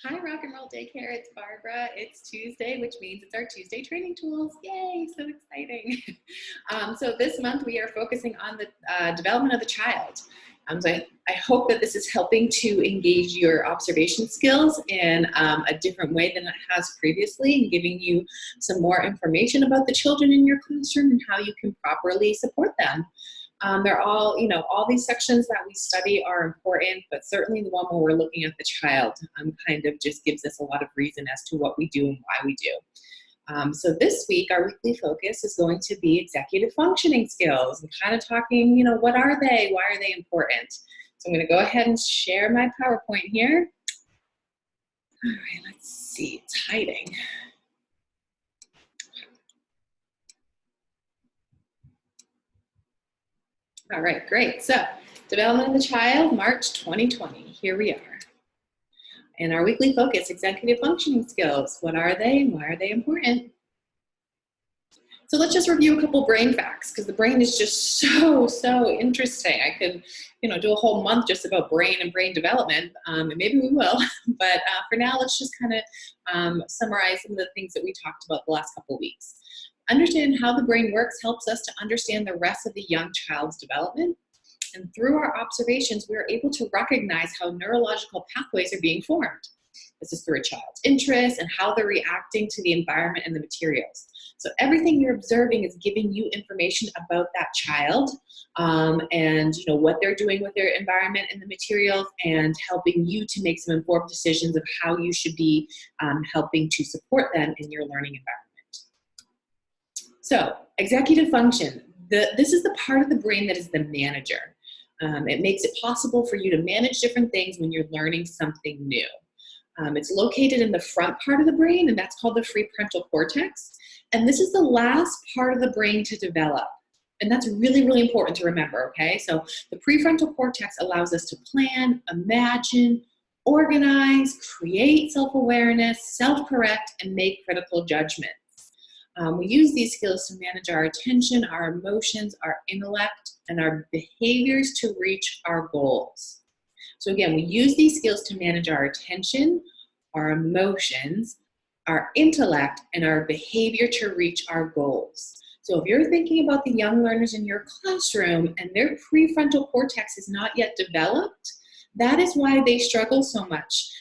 Hi, Rock and Roll Daycare. It's Barbara. It's Tuesday, which means it's our Tuesday training tools. Yay, so exciting. So this month we are focusing on the development of the child. So I hope that this is helping to engage your observation skills in a different way than it has previously, and giving you some more information about the children in your classroom and how you can properly support them. They're all, all these sections that we study are important, but certainly the one where we're looking at the child kind of just gives us a lot of reason as to what we do and why we do. So this week, our weekly focus is going to be executive functioning skills and kind of talking, what are they? Why are they important? So I'm going to go ahead and share my PowerPoint here. All right, let's see, it's hiding. All right, great. So development of the child, March 2020. Here we are. And our weekly focus, executive functioning skills. What are they and why are they important? So let's just review a couple brain facts, because the brain is just so interesting. I could, do a whole month just about brain and brain development, and maybe we will. But for now, let's just kind of summarize some of the things that we talked about the last couple of weeks. Understanding how the brain works helps us to understand the rest of the young child's development. And through our observations, we are able to recognize how neurological pathways are being formed. This is through a child's interests and how they're reacting to the environment and the materials. So everything you're observing is giving you information about that child, and what they're doing with their environment and the materials, and helping you to make some informed decisions of how you should be helping to support them in your learning environment. So executive function. This is the part of the brain that is the manager. It makes it possible for you to manage different things when you're learning something new. It's located in the front part of the brain, and that's called the prefrontal cortex. And this is the last part of the brain to develop. And that's really important to remember, okay? So the prefrontal cortex allows us to plan, imagine, organize, create self-awareness, self-correct, and make critical judgments. We use these skills to manage our attention, our emotions, our intellect, and our behaviors to reach our goals. So again, we use these skills to manage our attention, our emotions, our intellect, and our behavior to reach our goals. So if you're thinking about the young learners in your classroom and their prefrontal cortex is not yet developed, that is why they struggle so much,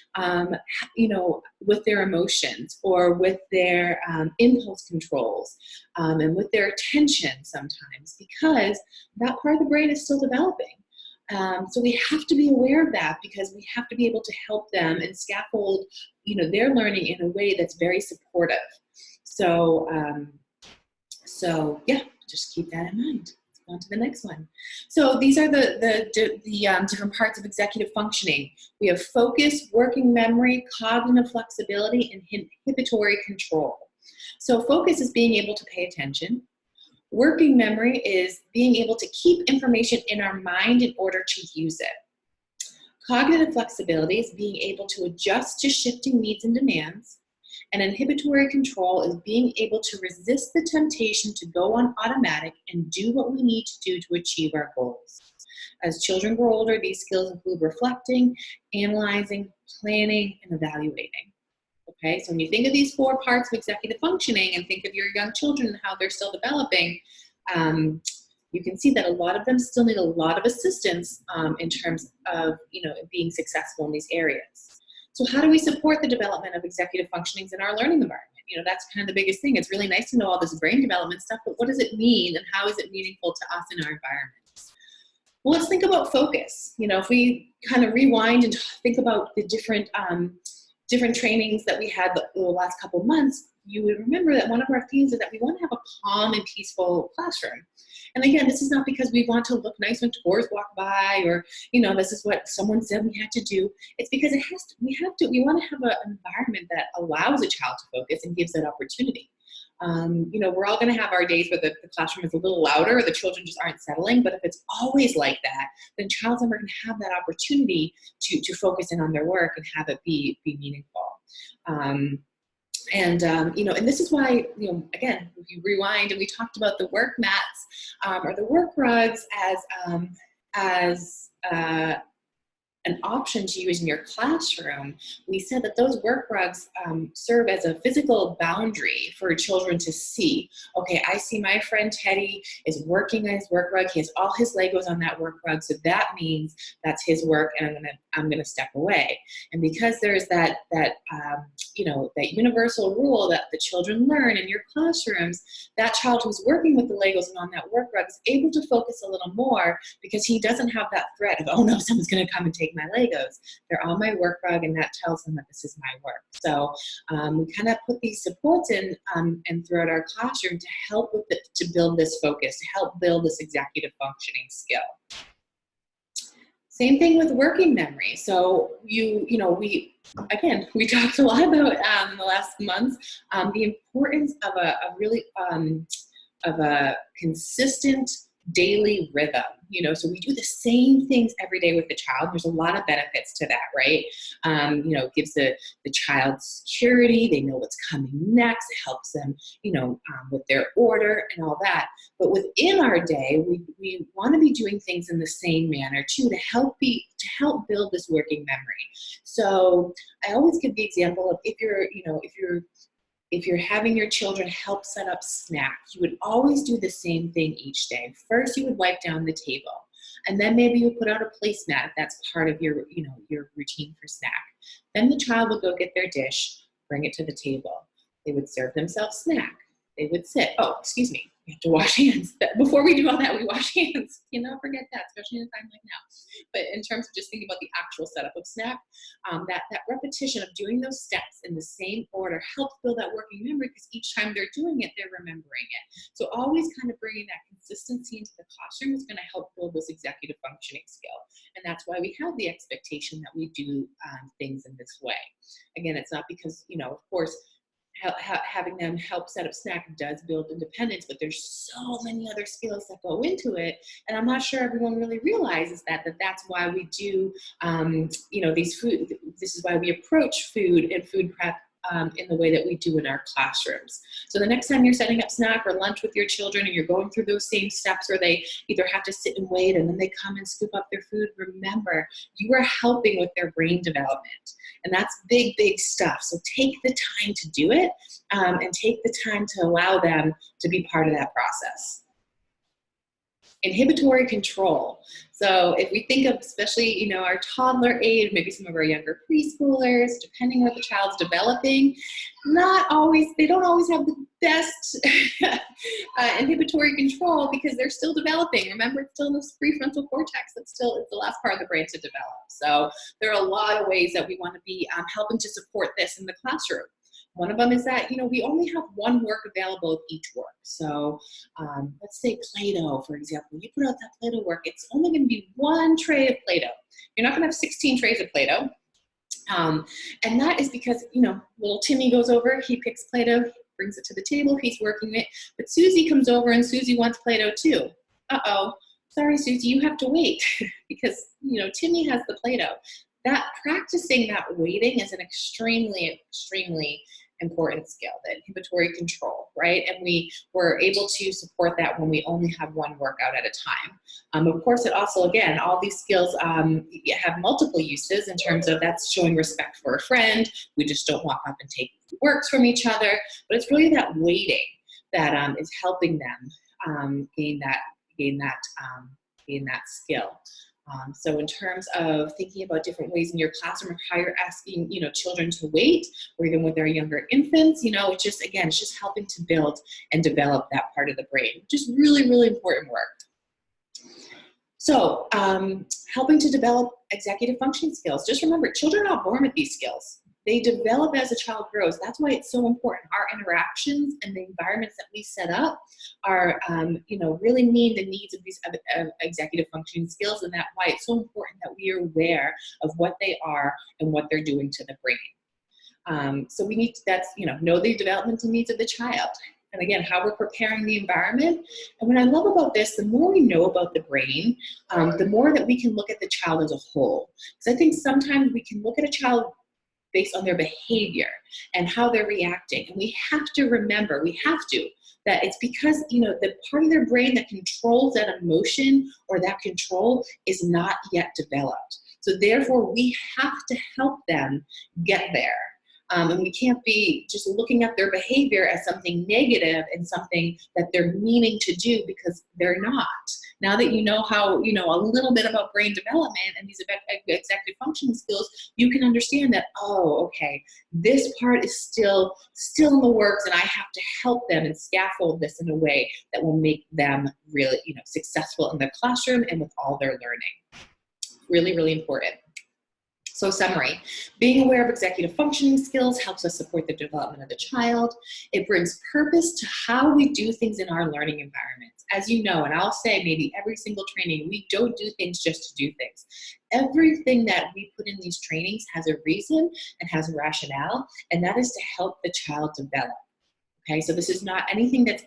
with their emotions, or with their impulse controls, and with their attention sometimes, because that part of the brain is still developing. So we have to be aware of that, because we have to be able to help them and scaffold, their learning in a way that's very supportive. So yeah, just keep that in mind. Let's go on to the next one. So these are the different parts of executive functioning. We have focus, working memory, cognitive flexibility, and inhibitory control. So focus is being able to pay attention. Working memory is being able to keep information in our mind in order to use it. Cognitive flexibility is being able to adjust to shifting needs and demands. And inhibitory control is being able to resist the temptation to go on automatic and do what we need to do to achieve our goals. As children grow older, these skills include reflecting, analyzing, planning, and evaluating. Okay, so when you think of these 4 parts of executive functioning and think of your young children and how they're still developing, you can see that a lot of them still need a lot of assistance in terms of being successful in these areas. So how do we support the development of executive functionings in our learning environment? That's kind of the biggest thing. It's really nice to know all this brain development stuff, but what does it mean, and how is it meaningful to us in our environment? Well, let's think about focus. If we kind of rewind and think about the different trainings that we had the last couple of months, you would remember that one of our themes is that we want to have a calm and peaceful classroom. And again, this is not because we want to look nice when tours walk by, or this is what someone said we had to do. It's because we want to have an environment that allows a child to focus and gives that opportunity. We're all going to have our days where the classroom is a little louder, or the children just aren't settling. But if it's always like that, then child's never going to have that opportunity to focus in on their work and have it be meaningful. And this is why, again, if you rewind and we talked about the work mats or the work rugs as an option to use in your classroom, we said that those work rugs serve as a physical boundary for children to see. Okay, I see my friend Teddy is working on his work rug. He has all his Legos on that work rug, so that means that's his work, and I'm gonna step away. And because there's that universal rule that the children learn in your classrooms, that child who's working with the Legos and on that work rug is able to focus a little more because he doesn't have that threat of, oh no, someone's gonna come and take my Legos. They're on my work rug, and that tells them that this is my work. So we kind of put these supports in and throughout our classroom to help with to build this focus, to help build this executive functioning skill. Same thing with working memory. So we talked a lot about in the last months the importance of a consistent daily rhythm. So we do the same things every day with the child. There's a lot of benefits to that, right? It gives the child security. They know what's coming next. It helps them, with their order and all that. But within our day, we want to be doing things in the same manner too, to help build this working memory. So I always give the example of if you're having your children help set up snacks, you would always do the same thing each day. First, you would wipe down the table, and then maybe you would put out a placemat if that's part of your routine for snack. Then the child would go get their dish, bring it to the table. They would serve themselves snack. They would sit. Oh, excuse me. We have to wash hands. Before we do all that, we wash hands. Cannot forget that, especially in a time like now. But in terms of just thinking about the actual setup of snack, that repetition of doing those steps in the same order helps build that working memory, because each time they're doing it, they're remembering it. So always kind of bringing that consistency into the classroom is going to help build this executive functioning skill. And that's why we have the expectation that we do things in this way. Again, it's not because, of course, having them help set up snack does build independence, but there's so many other skills that go into it, and I'm not sure everyone really realizes that's why we do these food. This is why we approach food and food prep in the way that we do in our classrooms. So the next time you're setting up snack or lunch with your children and you're going through those same steps where they either have to sit and wait and then they come and scoop up their food, remember, you are helping with their brain development. And that's big, big stuff. So take the time to do it and take the time to allow them to be part of that process. Inhibitory control. So if we think of especially, our toddler age, maybe some of our younger preschoolers, depending on what the child's developing, they don't always have the best inhibitory control because they're still developing. Remember, it's still in this prefrontal cortex. It's the last part of the brain to develop. So there are a lot of ways that we want to be helping to support this in the classroom. One of them is that, we only have one work available of each work. So let's say Play-Doh, for example. You put out that Play-Doh work, it's only going to be one tray of Play-Doh. You're not going to have 16 trays of Play-Doh. And that is because, little Timmy goes over, he picks Play-Doh, brings it to the table, he's working it. But Susie comes over and Susie wants Play-Doh too. Uh-oh, sorry, Susie, you have to wait because, Timmy has the Play-Doh. That practicing that waiting is an extremely, extremely important skill, the inhibitory control, right? And we were able to support that when we only have one workout at a time. Of course, it also, again, all these skills have multiple uses in terms of that's showing respect for a friend. We just don't walk up and take works from each other, but it's really that waiting that is helping them gain that skill. So in terms of thinking about different ways in your classroom of how you're asking, children to wait, or even with their younger infants, it's just helping to build and develop that part of the brain, which is really, really important work. So helping to develop executive functioning skills. Just remember, children are not born with these skills. They develop as a child grows. That's why it's so important. Our interactions and the environments that we set up are, really meet the needs of these executive functioning skills, and that's why it's so important that we are aware of what they are and what they're doing to the brain. So we need to, know the developmental needs of the child. And again, how we're preparing the environment. And what I love about this, the more we know about the brain, the more that we can look at the child as a whole. Because I think sometimes we can look at a child based on their behavior and how they're reacting. And we have to remember, that it's because, the part of their brain that controls that emotion or that control is not yet developed. So therefore, we have to help them get there. And we can't be just looking at their behavior as something negative and something that they're meaning to do, because they're not. Now that you know how, you know, a little bit about brain development and these executive functioning skills, you can understand that, oh, okay, this part is still in the works, and I have to help them and scaffold this in a way that will make them really, you know, successful in their classroom and with all their learning. Really, really important. So summary, being aware of executive functioning skills helps us support the development of the child. It brings purpose to how we do things in our learning environments. As you know, and I'll say maybe every single training, we don't do things just to do things. Everything that we put in these trainings has a reason and has a rationale, and that is to help the child develop. Okay, so this is not anything that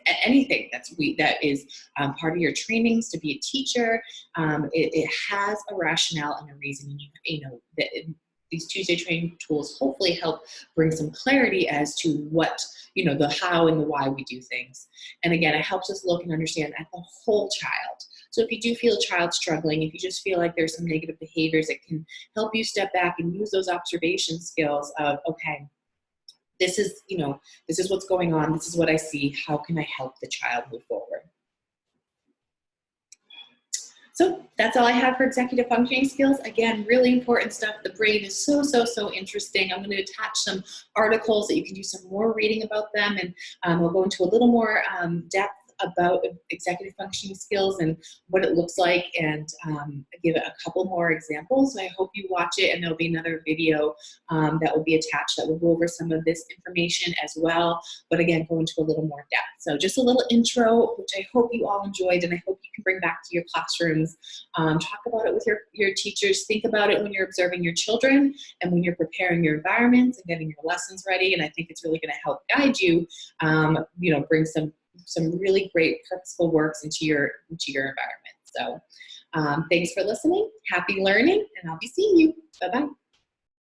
is part of your trainings to be a teacher. It has a rationale and a reason. You know, these Tuesday training tools hopefully help bring some clarity as to what, you know, the how and the why we do things. And again, it helps us look and understand at the whole child. So if you do feel a child struggling, if you just feel like there's some negative behaviors, it can help you step back and use those observation skills of, okay, this is, you know, this is what's going on. This is what I see. How can I help the child move forward? So that's all I have for executive functioning skills. Again, really important stuff. The brain is so interesting. I'm going to attach some articles that you can do some more reading about them, and we'll go into a little more depth about executive functioning skills and what it looks like, and give it a couple more examples. So I hope you watch it, and there'll be another video that will be attached that will go over some of this information as well, but again, go into a little more depth. So just a little intro, which I hope you all enjoyed, and I hope you can bring back to your classrooms. Talk about it with your teachers. Think about it when you're observing your children and when you're preparing your environments and getting your lessons ready, and I think it's really going to help guide you, you know, bring some really great purposeful works into your environment. So thanks for listening. Happy learning, and I'll be seeing you. Bye-bye.